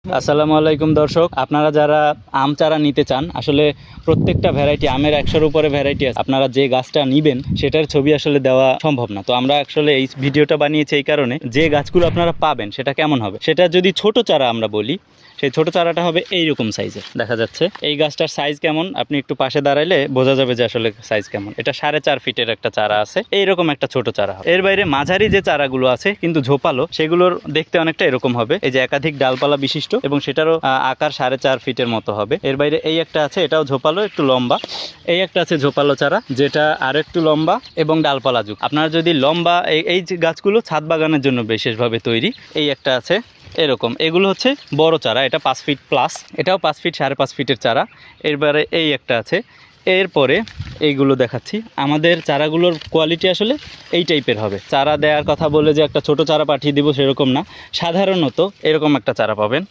আসসালামু আলাইকুম দর্শক, আপনারা যারা আম চারা নিতে চান, আসলে প্রত্যেকটা ভ্যারাইটি আমের 100-এর উপরে ভ্যারাইটি আছে। আপনারা যে গাছটা নেবেন সেটার ছবি আসলে দেওয়া সম্ভব না। তো আমরা আসলে এই ভিডিওটা বানিয়েছি এই কারণে, যে গাছগুলো আপনারা পাবেন সেটা কেমন হবে। সেটা যদি ছোট চারা আমরা বলি, সেই ছোট চারাটা হবে এইরকম সাইজের। দেখা যাচ্ছে এই গাছটার সাইজ কেমন, আপনি একটু পাশে দাঁড়াইলে বোঝা যাবে যে আসলে সাইজ কেমন। এটা 4.5 ফিটের একটা চারা আছে, এইরকম একটা ছোট চারা হবে। এর বাইরে মাঝারি যে চারাগুলো আছে কিন্তু ঝোপালো, সেগুলোর দেখতে অনেকটা এরকম হবে, এই যে একাধিক ডালপালা বিশিষ্ট, এবং সেটারও আকার 4.5 ফিটের মতো হবে। এর বাইরে এই একটা আছে, এটাও ঝোপালো, একটু লম্বা। এই একটা আছে ঝোপালো চারা, যেটা আরো একটু লম্বা এবং ডালপালা যুক্ত। আপনারা যদি লম্বা এই যে গাছগুলো ছাদ বাগানের জন্য বিশেষভাবে তৈরি। এই একটা আছে এরকম, এগুলো হচ্ছে বড় চারা, এটা 5 ফিট প্লাস, এটাও 5 ফিট 5.5 ফিটের চারা। এরবারে এই একটা আছে। এরপরে এইগুলো দেখাচ্ছি। আমাদের চারাগুলোর কোয়ালিটি আসলে এই টাইপের হবে। চারা দেওয়ার কথা বলে যে একটা ছোট চারা পাঠিয়ে দিব সেরকম না, সাধারণত এরকম একটা চারা পাবেন।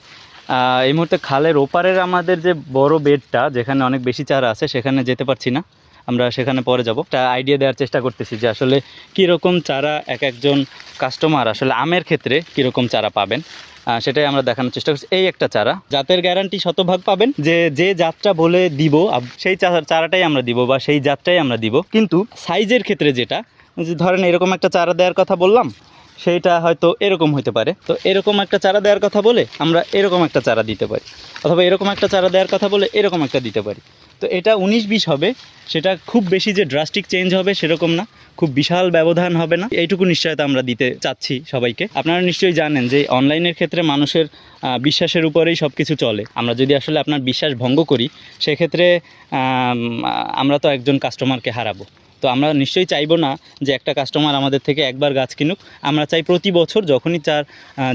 এই মুহূর্তে খালের ওপারের আমাদের যে বড় বেডটা, যেখানে অনেক বেশি চারা আছে, সেখানে যেতে পারছি না, আমরা সেখানে পরে যাব। একটা আইডিয়া দেওয়ার চেষ্টা করতেছি যে আসলে কীরকম চারা এক একজন কাস্টমার আসলে আমের ক্ষেত্রে কীরকম চারা পাবেন, সেটাই আমরা দেখানোর চেষ্টা করছি। এই একটা চারা, জাতের গ্যারান্টি শতভাগ পাবেন, যে জাতটা বলে দিব সেই চারাটাই আমরা দিব, বা সেই জাতটাই আমরা দিব। কিন্তু সাইজের ক্ষেত্রে যেটা, ধরেন এরকম একটা চারা দেওয়ার কথা বললাম, সেইটা হয়তো এরকম হতে পারে। তো এরকম একটা চারা দেওয়ার কথা বলে আমরা এরকম একটা চারা দিতে পারি, অথবা এরকম একটা চারা দেওয়ার কথা বলে এরকম একটা দিতে পারি। তো এটা 19-20 হবে, সেটা খুব বেশি যে ড্রাস্টিক চেঞ্জ হবে সেরকম না, খুব বিশাল ব্যবধান হবে না, এইটুকু নিশ্চয়তা আমরা দিতে চাচ্ছি সবাইকে। আপনারা নিশ্চয়ই জানেন যে অনলাইনের ক্ষেত্রে মানুষের বিশ্বাসের উপরেই সব কিছু চলে। আমরা যদি আসলে আপনার বিশ্বাস ভঙ্গ করি, সেক্ষেত্রে আমরা তো একজন কাস্টমারকে হারাবো। তো আমরা নিশ্চয়ই চাইবো না যে একটা কাস্টমার আমাদের থেকে একবার গাছ কিনুক। আমরা চাই প্রতি বছর যখনই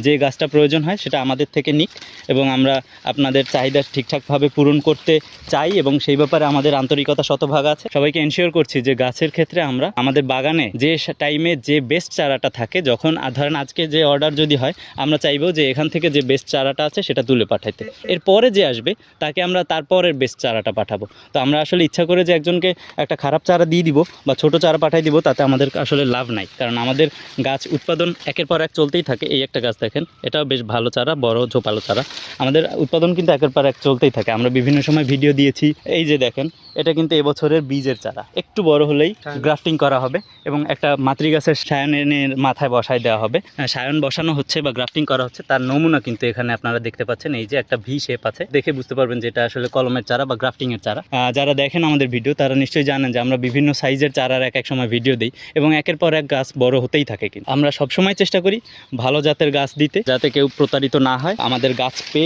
যে গাছটা প্রয়োজন হয় সেটা আমাদের থেকে নিক, এবং আমরা আপনাদের চাহিদা ঠিকঠাকভাবে পূরণ করতে চাই, এবং সেই ব্যাপারে আমাদের আন্তরিকতা শতভাগ আছে। সবাইকে এনশিওর করছি যে গাছের ক্ষেত্রে আমরা আমাদের বাগানে যে টাইমে যে বেস্ট চারাটা থাকে, যখন ধরেন আজকে যে অর্ডার যদি হয়, আমরা চাইবো যে এখান থেকে যে বেস্ট চারাটা আছে সেটা তুলে পাঠাইতে। এরপরে যে আসবে তাকে আমরা তারপরের বেস্ট চারাটা পাঠাবো। তো আমরা আসলে ইচ্ছা করে যে একজনকে একটা খারাপ চারা দিয়ে দিব বা ছোট চারা পাঠাই দিব, তাতে আমাদের আসলে লাভ নাই। কারণ আমাদের গাছ উৎপাদন একের পর এক চলতেই থাকে। এই একটা গাছ দেখেন, এটাও বেশ ভালো চারা, বড় ঝোপালো চারা। আমাদের উৎপাদন কিন্তু একের পর এক চলতেই থাকে। আমরা বিভিন্ন সময় ভিডিও দিয়েছি। এই যে দেখেন, এটা কিন্তু এবছরের বীজের চারা, একটু বড় হলেই গ্রাফটিং করা হবে, এবং একটা মাতৃ গাছের সায়নের মাথায় বসায় দেওয়া হবে। সায়ন বসানো হচ্ছে বা গ্রাফটিং করা হচ্ছে, তার নমুনা কিন্তু এখানে আপনারা দেখতে পাচ্ছেন। এই যে একটা ভি শেপ আছে, দেখে বুঝতে পারবেন যে এটা আসলে কলমের চারা বা গ্রাফটিংয়ের চারা। যারা দেখেন আমাদের ভিডিও, তারা নিশ্চয়ই জানেন যে আমরা বিভিন্ন সাইজের চারার এক এক সময় ভিডিও দিই, এবং একের পর এক গাছ বড় হতেই থাকে। কিন্তু আমরা সবসময় চেষ্টা করি ভালো জাতের গাছ দিতে, যাতে কেউ প্রতারিত না হয়। আমাদের গাছ পেয়ে